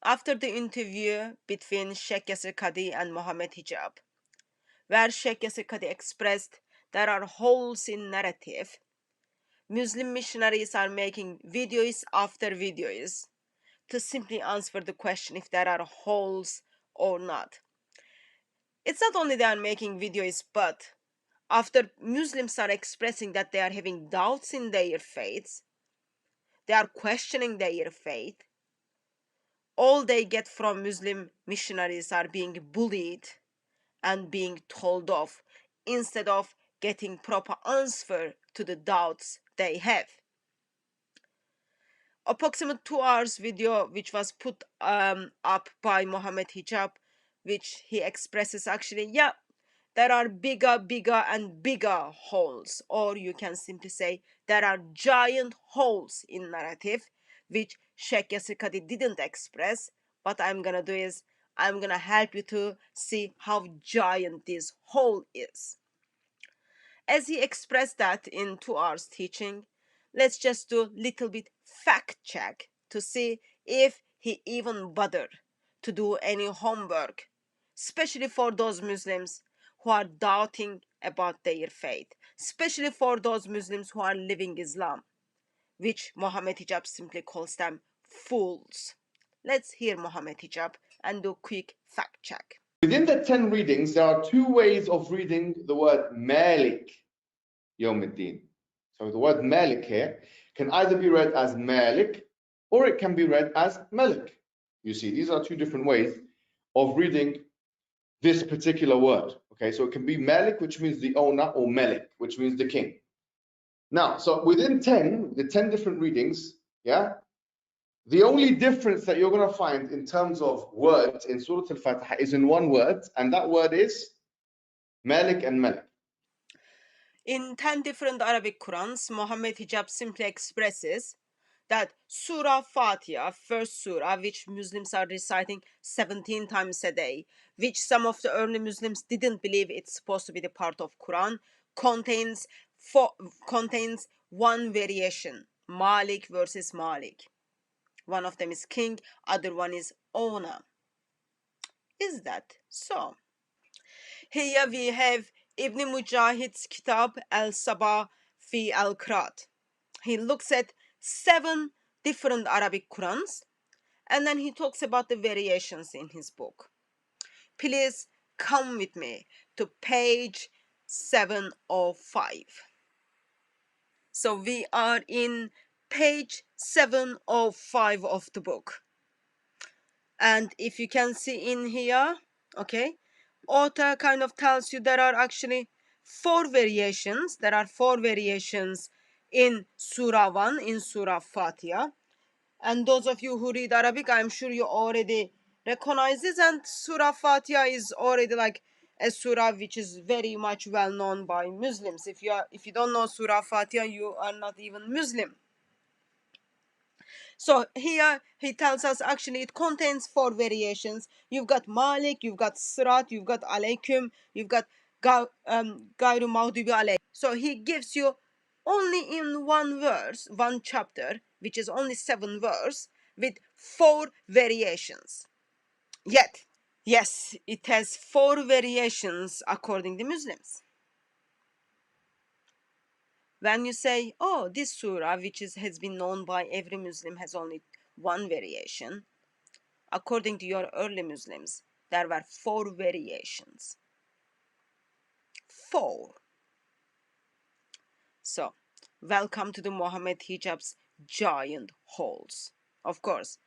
after the interview between Sheikh Yasir Qadhi and Mohammed Hijab, where Sheikh Yasir Qadhi expressed there are holes in narrative, Muslim missionaries are making videos after videos to simply answer the question if there are holes or not. It's not only they are making videos, but after Muslims are expressing that they are having doubts in their faiths, they are questioning their faith, all they get from Muslim missionaries are being bullied and being told off instead of getting proper answer to the doubts they have. Approximate 2 hours video which was put up by Mohammed Hijab, which he expresses actually, yeah, there are bigger and bigger holes, or you can simply say there are giant holes in narrative which Sheikh Yasir Qadhi didn't express. What I'm gonna do is I'm gonna help you to see how giant this hole is. As he expressed that in 2 hours teaching, let's just do a little bit fact check to see if he even bothered to do any homework, especially for those Muslims who are doubting about their faith, especially for those Muslims who are living Islam, which Mohammed Hijab simply calls them fools. Let's hear Mohammed Hijab and do a quick fact check. Within the 10 readings, there are 2 ways of reading the word Malik Yawmuddin. So the word Malik here can either be read as Malik or it can be read as Malik. You see, these are 2 different ways of reading this particular word. Okay, so it can be Malik, which means the owner, or Malik, which means the king. Now, so within the 10 different readings, yeah, the only difference that you're going to find in terms of words in Surah Al-Fatiha is in one word, and that word is Malik and Malik. In 10 different Arabic Qurans, Mohammed Hijab simply expresses that Surah Fatiha, first surah, which Muslims are reciting 17 times a day, which some of the early Muslims didn't believe it's supposed to be the part of Quran, contains one variation, Malik versus Malik. One of them is king, other one is owner. Is that so? Here we have Ibn Mujahid's Kitab al-Sabah fi al-Qiraat. He looks at 7 different Arabic Qurans and then he talks about the variations in his book. Please come with me to page 705. So we are in page 705 of the book. And if you can see in here, okay, author kind of tells you there are actually 4 variations. There are 4 variations in Surah 1, in Surah Fatiha. And those of you who read Arabic, I'm sure you already recognize this. And Surah Fatiha is already like a surah which is very much well known by Muslims. If you don't know Surah Fatiha, you are not even Muslim. So here he tells us actually it contains 4 variations. You've got Malik, you've got Sirat, you've got Alaykum, you've got Gairu Maghdubi Alayh. So he gives you only in one verse, one chapter, which is only 7 verses, with 4 variations. Yet, yes, it has 4 variations according to Muslims. When you say, oh, this surah, which has been known by every Muslim, has only 1 variation, according to your early Muslims, there were 4 variations. 4. So, welcome to the Mohammed Hijab's giant holes. Of course,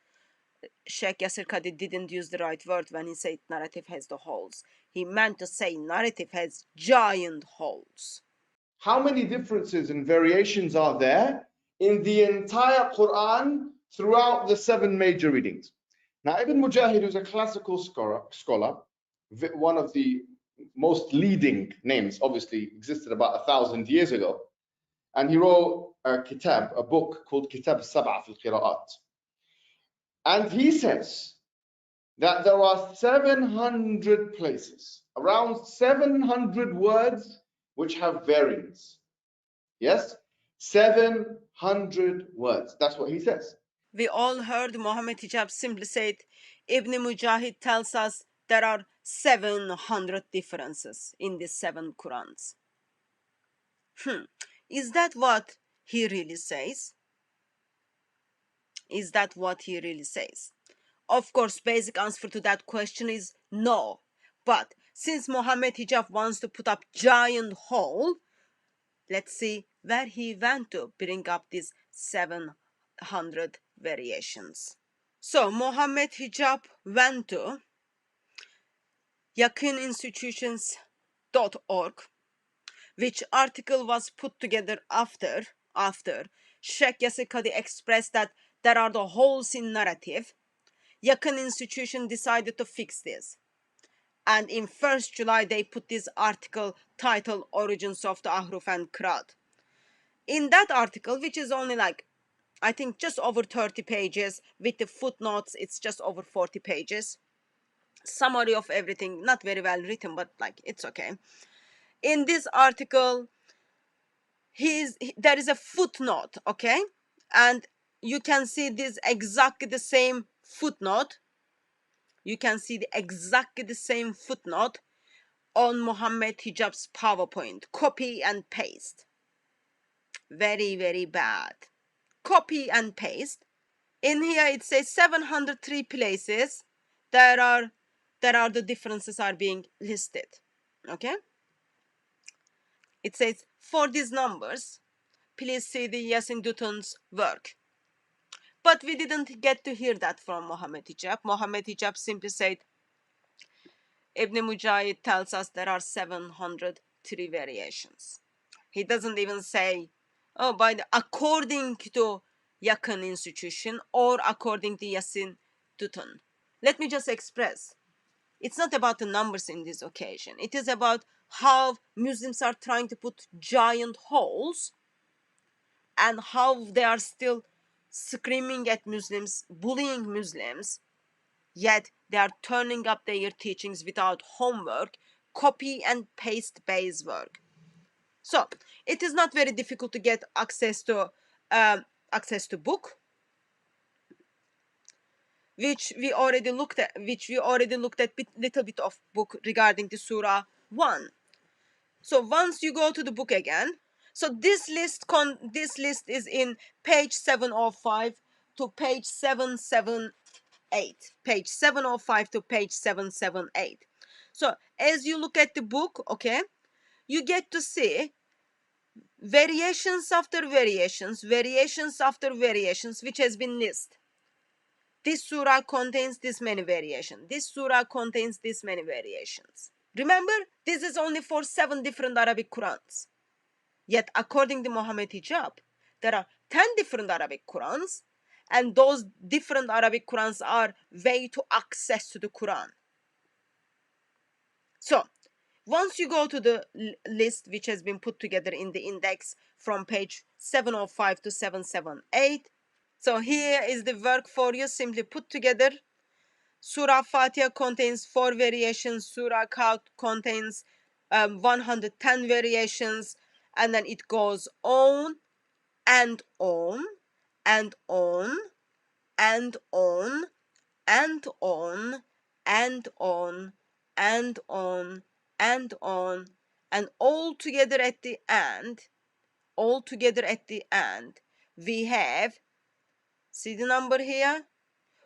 Sheikh Yasir Qadhi didn't use the right word when he said narrative has the holes. He meant to say narrative has giant holes. How many differences and variations are there in the entire Quran throughout the 7 major readings? Now, Ibn Mujahid, who's a classical scholar, one of the most leading names, obviously existed about 1,000 years ago, and he wrote a book called Kitab Sab'a fil Qira'at. And he says that there are 700 places, around 700 words which have variants. Yes, 700 words. That's what he says. We all heard Mohammed Hijab simply said, Ibn Mujahid tells us there are 700 differences in the 7 Qurans. Is that what he really says? Is that what he really says? Of course, basic answer to that question is no. But since Mohammed Hijab wants to put up giant hole, let's see where he went to bring up these 700 variations. So Mohammed Hijab went to yakininstitutions.org, which article was put together after Sheikh Yasir Qadi expressed that there are the holes in narrative. Yakin institution decided to fix this. And in 1st July, they put this article titled Origins of the Ahruf and Qiraat. In that article, which is only like, I think just over 30 pages, with the footnotes, it's just over 40 pages. Summary of everything, not very well written, but like, it's okay. In this article, there is a footnote, okay? And you can see this exactly the same footnote. You can see exactly the same footnote on Mohammed Hijab's PowerPoint. Copy and paste. Very, very bad. Copy and paste. In here it says 703 places. There are the differences are being listed. Okay? It says for these numbers, please see the Yasin Dutun's work. But we didn't get to hear that from Mohammed Hijab. Mohammed Hijab simply said, Ibn Mujahid tells us there are 703 variations. He doesn't even say, oh, according to Yakin institution or according to Yasin Dutun. Let me just express. It's not about the numbers in this occasion. It is about how Muslims are trying to put giant holes and how they are still screaming at Muslims, bullying Muslims, yet they are turning up their teachings without homework, copy and paste based work. So it is not very difficult to get access to book, which we already looked at. Little bit of book regarding the Surah 1. So once you go to the book again, so this list is in page 705 to page 778. Page 705 to page 778. So as you look at the book, okay, you get to see variations after variations, which has been listed. This surah contains this many variations. This surah contains this many variations. Remember, this is only for 7 different Arabic Qurans. Yet, according to Mohammed Hijab, there are 10 different Arabic Qurans, and those different Arabic Qurans are way to access to the Quran. So, once you go to the list which has been put together in the index from page 705 to 778, so here is the work for you, simply put together. Surah Fatiha contains 4 variations, Surah Kahf contains 110 variations, and then it goes on and on and on and on and on and on and on and on, and all together at the end, we have, see the number here,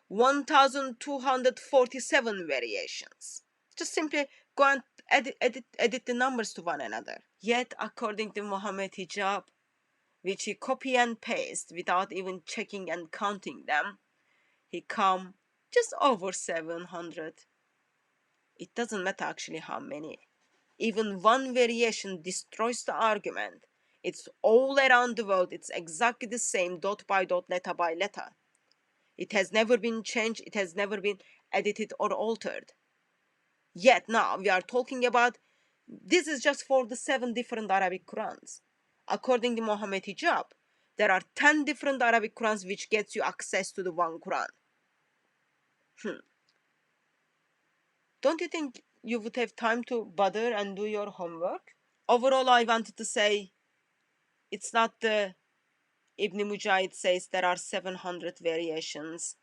1247 variations. Just simply go and edit the numbers to one another. Yet, according to Mohammed Hijab, which he copy and paste without even checking and counting them, he come just over 700. It doesn't matter actually how many. Even one variation destroys the argument. It's all around the world. It's exactly the same, dot by dot, letter by letter. It has never been changed. It has never been edited or altered. Yet now we are talking about, this is just for the 7 different Arabic Qurans. According to Mohammed Hijab, there are 10 different Arabic Qurans which gets you access to the one Quran. Don't you think you would have time to bother and do your homework? Overall, I wanted to say it's not the Ibn Mujahid says there are 700 variations.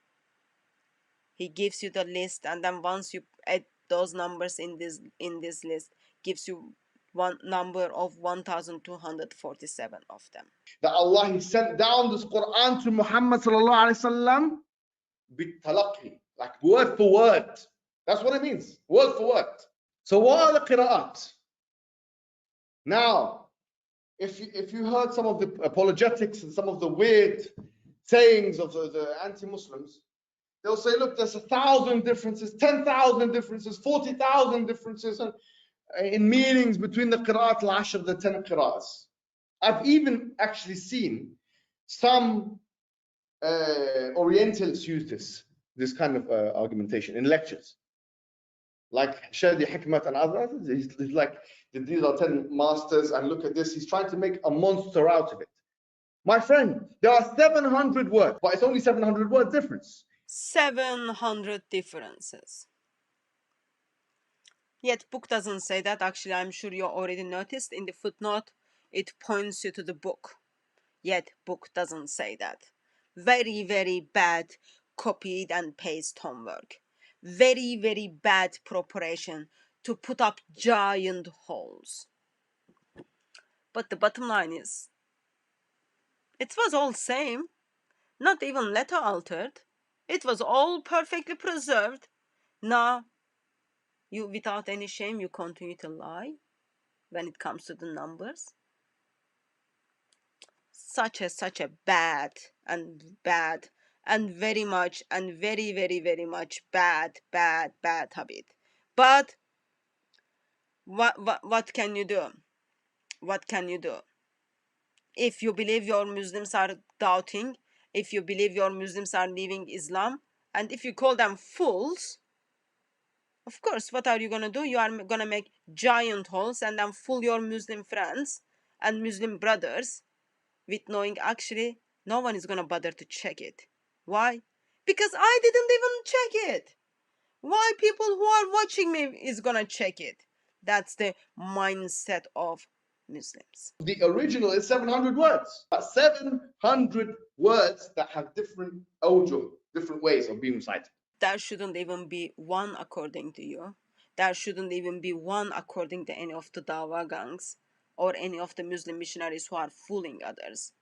He gives you the list, and then once you add those numbers in this list, gives you one number of 1247 of them. That Allah He sent down this Quran to Muhammad sallallahu alaihi wasallam bitalaqi, like word for word. That's what it means, word for word. So what are the qira'at? Now, if you heard some of the apologetics and some of the weird sayings of the anti-Muslims, they'll say, look, there's 1,000 differences, 10,000 differences, 40,000 differences in meanings between the qira'at al-ashr, the 10 qira'ats. I've even actually seen some Orientalists use this kind of argumentation in lectures. Like Shadi Hikmat and others, he's like, these are 10 masters, and look at this. He's trying to make a monster out of it. My friend, there are 700 words, but it's only 700 word difference. 700 differences. Yet book doesn't say that. Actually, I'm sure you already noticed in the footnote, it points you to the book. Yet book doesn't say that. Very, very bad copied and paste homework. Very, very bad preparation to put up giant holes. But the bottom line is, it was all same. Not even letter altered. It was all perfectly preserved. Now, you, without any shame, you continue to lie when it comes to the numbers. Such a bad and very much and very, very, very much bad habit. But what can you do? What can you do? If you believe your Muslims are doubting, if you believe your Muslims are leaving Islam, and if you call them fools, of course, what are you gonna do? You are gonna make giant holes and then fool your Muslim friends and Muslim brothers with knowing actually no one is gonna bother to check it. Why? Because I didn't even check it. Why people who are watching me is gonna check it? That's the mindset of Muslims. The original is 700 words, but 700 words that have different awjuh, different ways of being recited. There shouldn't even be one according to you. There shouldn't even be one according to any of the Dawa gangs or any of the Muslim missionaries who are fooling others.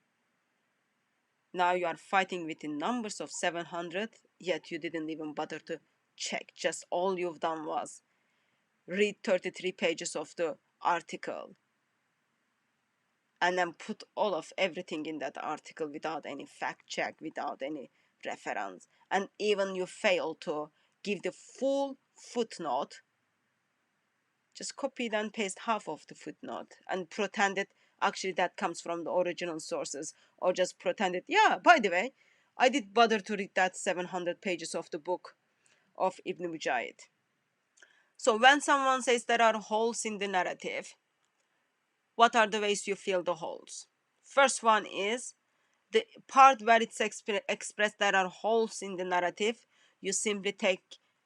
Now you are fighting within numbers of 700, yet you didn't even bother to check. Just all you've done was read 33 pages of the article and then put all of everything in that article without any fact check, without any reference. And even you fail to give the full footnote, just copied and paste half of the footnote and pretend it actually that comes from the original sources, or just pretend it, yeah, by the way, I did bother to read that 700 pages of the book of Ibn Mujahid. So when someone says there are holes in the narrative, what are the ways you fill the holes? First one is the part where it's expressed there are holes in the narrative, you simply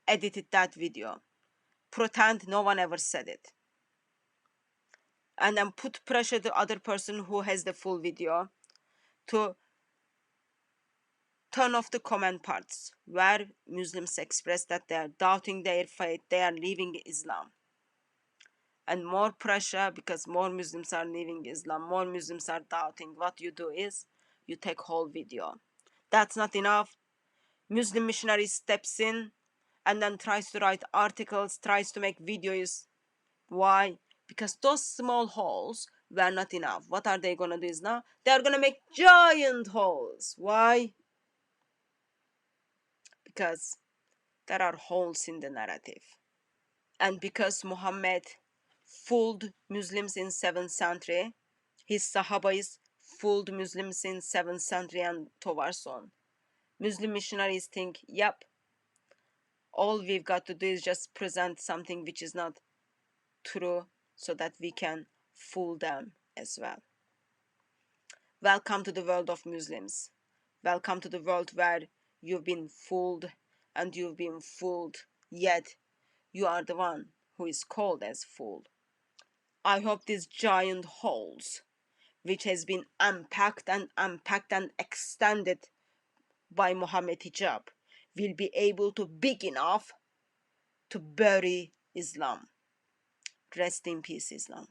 edited that video. Pretend no one ever said it. And then put pressure to the other person who has the full video to turn off the comment parts where Muslims express that they are doubting their faith, they are leaving Islam. And more pressure because more Muslims are leaving Islam, more Muslims are doubting. What you do is you take whole video. That's not enough. Muslim missionary steps in and then tries to write articles, tries to make videos. Why? Because those small holes were not enough. What are they going to do is now? They are going to make giant holes. Why? Because there are holes in the narrative. And because Muhammad fooled Muslims in 7th century, his Sahabas fooled Muslims in 7th century and towards on. Muslim missionaries think, yep, all we've got to do is just present something which is not true so that we can fool them as well. Welcome to the world of Muslims. Welcome to the world where you've been fooled and you've been fooled, yet you are the one who is called as fool. I hope these giant holes which has been unpacked and extended by Mohammed Hijab, will be able to big enough to bury Islam. Rest in peace, Islam.